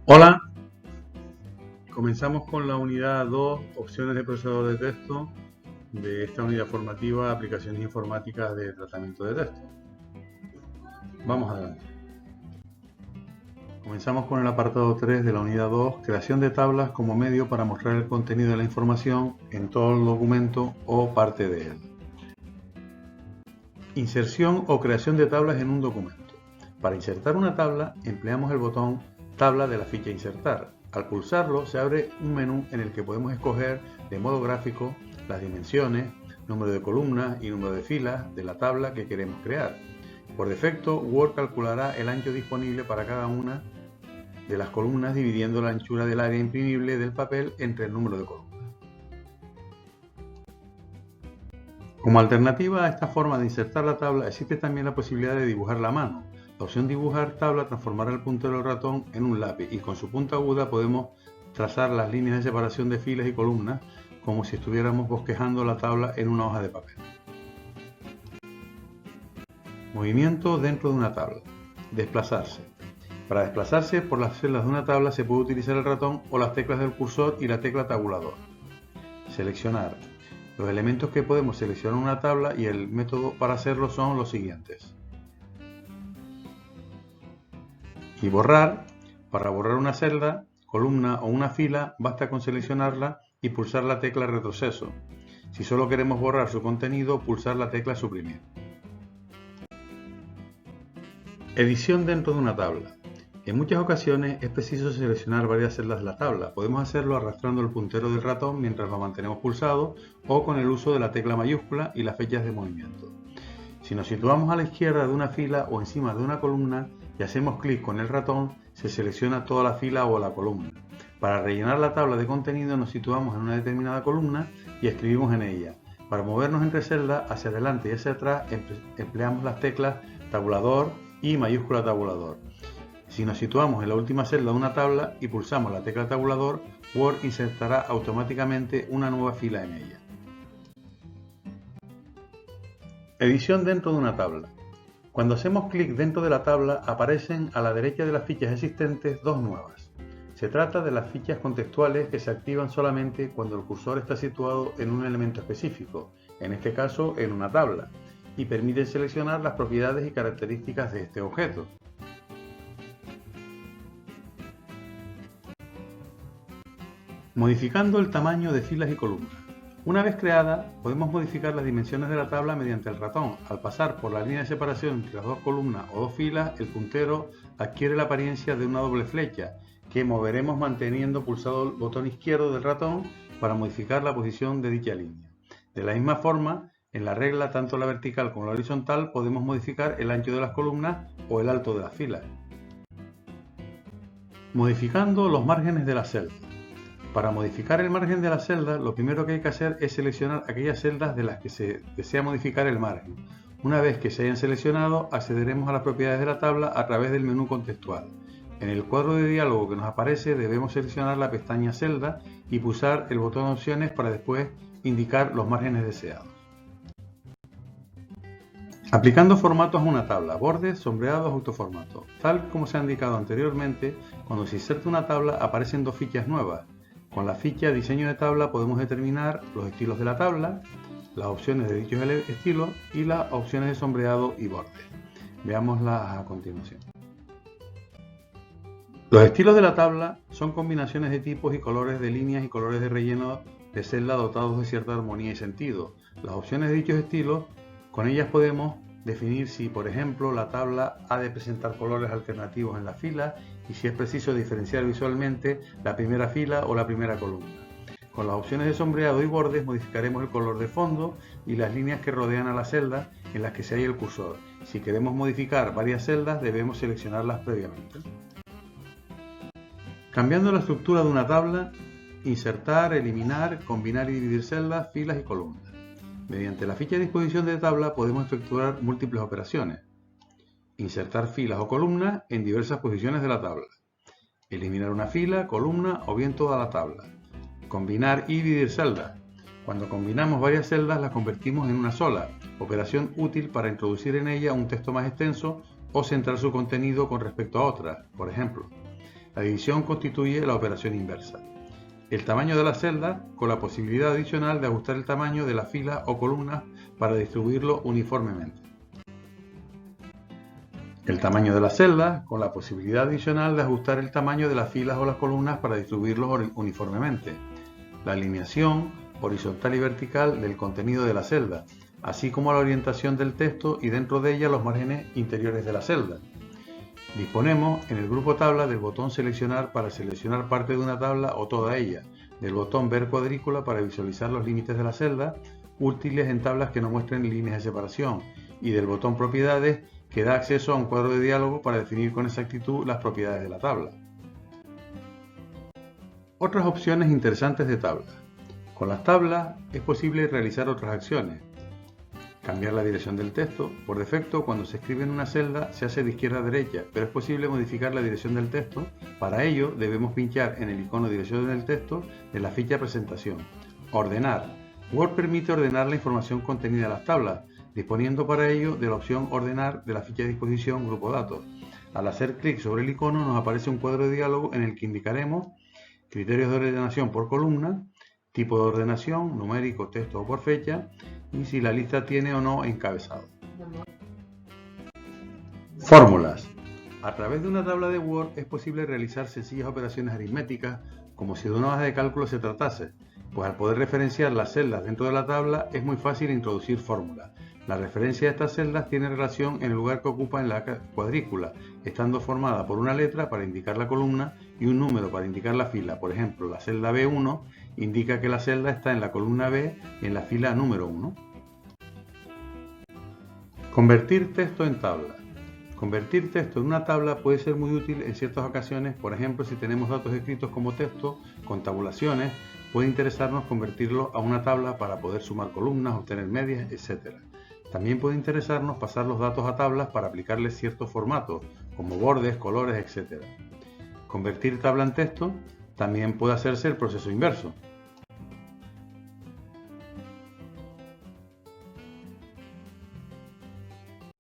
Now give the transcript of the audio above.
Hola, comenzamos con la unidad 2, opciones de procesador de texto de esta unidad formativa, aplicaciones informáticas de tratamiento de texto. Vamos adelante. Comenzamos con el apartado 3 de la unidad 2, creación de tablas como medio para mostrar el contenido de la información en todo el documento o parte de él. Inserción o creación de tablas en un documento. Para insertar una tabla, empleamos el botón Tabla de la ficha Insertar. Al pulsarlo, se abre un menú en el que podemos escoger de modo gráfico las dimensiones, número de columnas y número de filas de la tabla que queremos crear. Por defecto, Word calculará el ancho disponible para cada una de las columnas dividiendo la anchura del área imprimible del papel entre el número de columnas. Como alternativa a esta forma de insertar la tabla, existe también la posibilidad de dibujarla a mano. La opción Dibujar tabla transformará el puntero del ratón en un lápiz y con su punta aguda podemos trazar las líneas de separación de filas y columnas como si estuviéramos bosquejando la tabla en una hoja de papel. Movimiento dentro de una tabla. Desplazarse. Para desplazarse por las celdas de una tabla se puede utilizar el ratón o las teclas del cursor y la tecla tabulador. Seleccionar. Los elementos que podemos seleccionar en una tabla y el método para hacerlo son los siguientes. Y borrar. Para borrar una celda, columna o una fila, basta con seleccionarla y pulsar la tecla retroceso. Si solo queremos borrar su contenido, pulsar la tecla suprimir. Edición dentro de una tabla. En muchas ocasiones es preciso seleccionar varias celdas de la tabla. Podemos hacerlo arrastrando el puntero del ratón mientras lo mantenemos pulsado o con el uso de la tecla mayúscula y las flechas de movimiento. Si nos situamos a la izquierda de una fila o encima de una columna y hacemos clic con el ratón, se selecciona toda la fila o la columna. Para rellenar la tabla de contenido nos situamos en una determinada columna y escribimos en ella. Para movernos entre celdas hacia adelante y hacia atrás empleamos las teclas tabulador y mayúscula tabulador. Si nos situamos en la última celda de una tabla y pulsamos la tecla tabulador, Word insertará automáticamente una nueva fila en ella. Edición dentro de una tabla. Cuando hacemos clic dentro de la tabla, aparecen a la derecha de las fichas existentes dos nuevas. Se trata de las fichas contextuales que se activan solamente cuando el cursor está situado en un elemento específico, en este caso en una tabla, y permiten seleccionar las propiedades y características de este objeto. Modificando el tamaño de filas y columnas. Una vez creada, podemos modificar las dimensiones de la tabla mediante el ratón. Al pasar por la línea de separación entre las dos columnas o dos filas, el puntero adquiere la apariencia de una doble flecha, que moveremos manteniendo pulsado el botón izquierdo del ratón para modificar la posición de dicha línea. De la misma forma, en la regla, tanto la vertical como la horizontal, podemos modificar el ancho de las columnas o el alto de las filas. Modificando los márgenes de las celdas. Para modificar el margen de la celda, lo primero que hay que hacer es seleccionar aquellas celdas de las que se desea modificar el margen. Una vez que se hayan seleccionado, accederemos a las propiedades de la tabla a través del menú contextual. En el cuadro de diálogo que nos aparece, debemos seleccionar la pestaña Celda y pulsar el botón Opciones para después indicar los márgenes deseados. Aplicando formatos a una tabla, bordes, sombreados, autoformato. Tal como se ha indicado anteriormente, cuando se inserta una tabla aparecen dos fichas nuevas. Con la ficha Diseño de tabla podemos determinar los estilos de la tabla, las opciones de dichos estilos y las opciones de sombreado y borde. Veámoslas a continuación. Los estilos de la tabla son combinaciones de tipos y colores de líneas y colores de relleno de celda dotados de cierta armonía y sentido. Las opciones de dichos estilos, con ellas podemos definir si, por ejemplo, la tabla ha de presentar colores alternativos en la fila y si es preciso diferenciar visualmente la primera fila o la primera columna. Con las opciones de sombreado y bordes modificaremos el color de fondo y las líneas que rodean a la celda en las que se halla el cursor. Si queremos modificar varias celdas, debemos seleccionarlas previamente. Cambiando la estructura de una tabla, insertar, eliminar, combinar y dividir celdas, filas y columnas. Mediante la ficha de disposición de tabla podemos efectuar múltiples operaciones. Insertar filas o columnas en diversas posiciones de la tabla. Eliminar una fila, columna o bien toda la tabla. Combinar y dividir celdas. Cuando combinamos varias celdas las convertimos en una sola, operación útil para introducir en ella un texto más extenso o centrar su contenido con respecto a otras, por ejemplo. La división constituye la operación inversa. El tamaño de la celda, con la posibilidad adicional de ajustar el tamaño de las filas o columnas para distribuirlo uniformemente. El tamaño de la celda, con la posibilidad adicional de ajustar el tamaño de las filas o las columnas para distribuirlos uniformemente. La alineación horizontal y vertical del contenido de la celda, así como la orientación del texto y dentro de ella los márgenes interiores de la celda. Disponemos en el grupo tabla del botón seleccionar para seleccionar parte de una tabla o toda ella, del botón ver cuadrícula para visualizar los límites de la celda, útiles en tablas que no muestren líneas de separación, y del botón propiedades que da acceso a un cuadro de diálogo para definir con exactitud las propiedades de la tabla. Otras opciones interesantes de tablas. Con las tablas es posible realizar otras acciones. Cambiar la dirección del texto. Por defecto, cuando se escribe en una celda, se hace de izquierda a derecha, pero es posible modificar la dirección del texto. Para ello, debemos pinchar en el icono Dirección del texto de la ficha Presentación. Ordenar. Word permite ordenar la información contenida en las tablas, disponiendo para ello de la opción Ordenar de la ficha de disposición Grupo Datos. Al hacer clic sobre el icono, nos aparece un cuadro de diálogo en el que indicaremos criterios de ordenación por columna, tipo de ordenación, numérico, texto o por fecha, y si la lista tiene o no encabezado. Fórmulas. A través de una tabla de Word es posible realizar sencillas operaciones aritméticas como si de una hoja de cálculo se tratase, pues al poder referenciar las celdas dentro de la tabla es muy fácil introducir fórmulas. La referencia de estas celdas tiene relación en el lugar que ocupa en la cuadrícula, estando formada por una letra para indicar la columna y un número para indicar la fila. Por ejemplo, la celda B1 indica que la celda está en la columna B y en la fila número 1. Convertir texto en tabla. Convertir texto en una tabla puede ser muy útil en ciertas ocasiones. Por ejemplo, si tenemos datos escritos como texto con tabulaciones, puede interesarnos convertirlo a una tabla para poder sumar columnas, obtener medias, etc. También puede interesarnos pasar los datos a tablas para aplicarles ciertos formatos, como bordes, colores, etc. Convertir tabla en texto también puede hacerse el proceso inverso.